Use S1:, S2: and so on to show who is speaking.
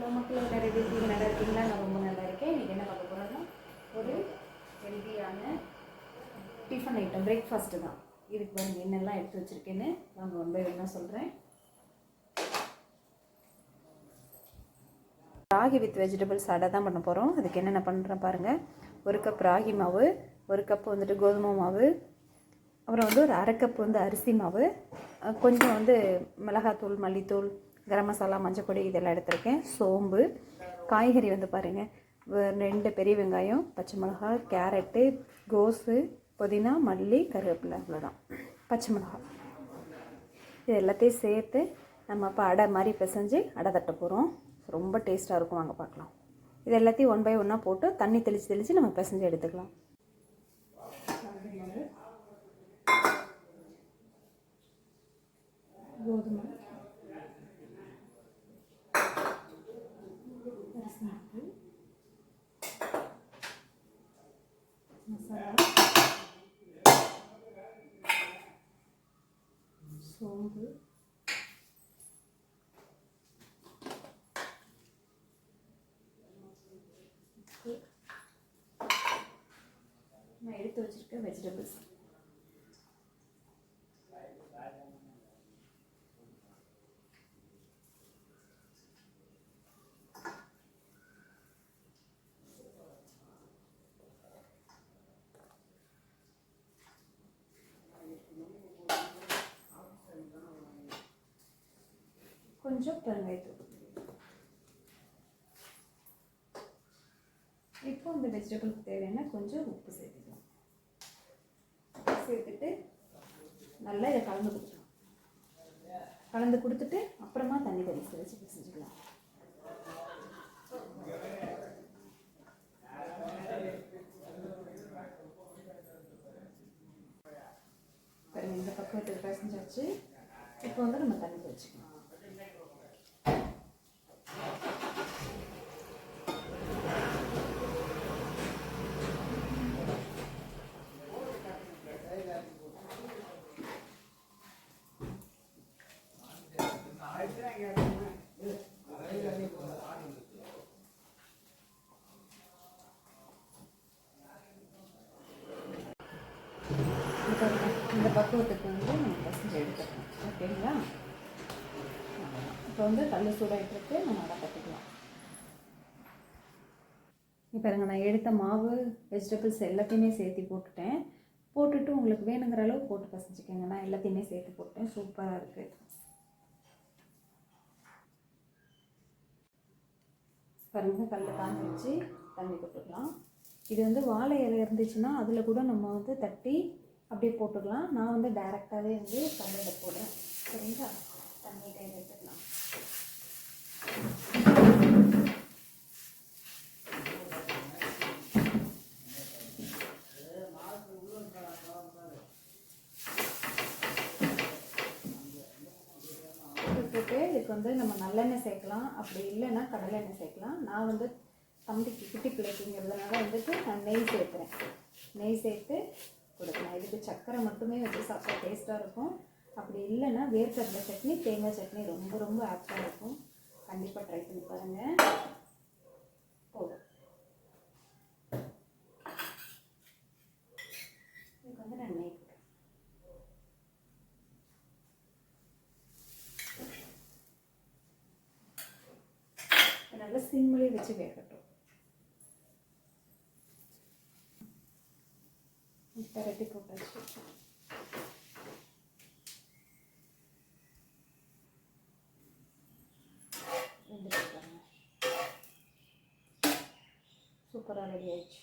S1: Hello மக்கள், எல்லாரும் எப்படி இருக்கீங்க? நல்லா இருக்கீங்களா? நான் ரொம்ப நல்லா இருக்கேன். இன்றைக்கி என்ன பார்க்க போகிறோன்னா, ஒரு ஹெல்த்தியான டிஃபன் ஐட்டம், பிரேக்ஃபாஸ்ட்டு தான். இதுக்கு வந்து என்னெல்லாம் எடுத்து வச்சுருக்கேன்னு நாங்கள் வந்து என்ன சொல்கிறேன். ராகி வித் வெஜிடபிள்ஸ் அடை தான் பண்ண போகிறோம். அதுக்கு என்னென்ன பண்ணுறேன் பாருங்கள். ஒரு கப் ராகி மாவு, ஒரு கப் வந்துட்டு கோதுமை மாவு, அப்புறம் வந்து ஒரு அரை கப் வந்து அரிசி மாவு, கொஞ்சம் வந்து மிளகாத்தூள், மல்லித்தூள், கரம் மசாலா, மஞ்சப்பொடி இதெல்லாம் எடுத்திருக்கேன். சோம்பு, காய்கறி வந்து பாருங்கள், 2 பெரிய வெங்காயம், பச்சை மிளகாய், கேரட்டு, கோஸு, புதினா, மல்லி, கருவேப்பிலை, அவ்வளோதான். பச்சை மிளகாய் இது எல்லாத்தையும் சேர்த்து நம்ம இப்போ அடை மாதிரி பிசைஞ்சு அடை தட்ட போகிறோம். ரொம்ப டேஸ்ட்டாக இருக்கும். வாங்க பார்க்கலாம். இது எல்லாத்தையும் 1 பை 1 போட்டு தண்ணி தெளித்து நம்ம பிசைஞ்சு எடுத்துக்கலாம். கோதுமை, அரிசி மாவு, மசாலா, சோம்பு, நான் எடுத்து வச்சுருக்க வெஜிடபிள்ஸ். கொஞ்சம் பெருங்காயத்தூள். இப்போ இந்த வெஜிடபிளுக்கு தேவையான கொஞ்சம் உப்பு சேர்த்துக்கலாம். சேர்த்துட்டு நல்லா இதை கலந்து கொடுக்கலாம். கலந்து கொடுத்துட்டு அப்புறமா தண்ணி தெளித்து வச்சு பிசைஞ்சுக்கலாம். இந்த பக்குவத்துக்கு பிசைஞ்சாச்சு. இப்போ வந்து நம்ம தண்ணி தெளிச்சுக்கலாம். இந்த பக்குவத்துக்கு வந்து நம்ம பசஞ்சு எடுத்துக்கலாம். ஓகேங்களா? இப்போ வந்து கல் சூடாகிட்டு நம்ம அடை கட்டிக்கலாம். இப்போ நான் எடுத்த மாவு, வெஜிடபிள்ஸ் எல்லாத்தையுமே சேர்த்து போட்டுட்டேன். போட்டுட்டு உங்களுக்கு வேணுங்கிற அளவு போட்டு பசஞ்சிக்கோங்க. நான் எல்லாத்தையுமே சேர்த்து போட்டேன். சூப்பராக இருக்குது. பாருங்கள், கல் காஞ்சி வச்சு தண்ணி போட்டுக்கலாம். இது வந்து வாழை இலை இருந்துச்சுன்னா அதில் கூட நம்ம வந்து தட்டி அப்படியே போட்டுக்கலாம். நான் வந்து டைரெக்டாகவே வந்து கல்லில் போடுறேன். சரிங்களா? தண்ணி கையில் எடுத்துக்கலாம். போட்டு இதுக்கு வந்து நம்ம நல்லெண்ணெய் சேர்க்கலாம். அப்படி இல்லைன்னா கடலை எண்ணெய் சேர்க்கலாம். நான் வந்து தம்பிக்கு குட்டி பிள்ளைக்குங்கிறதுனால வந்துட்டு நான் நெய் சேர்க்குறேன். நெய் சேர்த்து கொடுக்கலாம். இதுக்கு சர்க்கரை மட்டுமே வச்சு சாப்பிட்டா டேஸ்ட்டாக இருக்கும். அப்படி இல்லைன்னா வேர்க்கடலை சட்னி, தேங்காய் சட்னி ரொம்ப ரொம்ப ஆப்டாக இருக்கும். கண்டிப்பாக ட்ரை பண்ணி பாருங்கள். போதும். இதுக்கு வந்து நான் நெய் போடுறேன். நல்லா சிம்மிலே வச்சு வேகட்டும். பரட்டி போட்டாச்சு. சூப்பராக ரெடி ஆயிடுச்சு.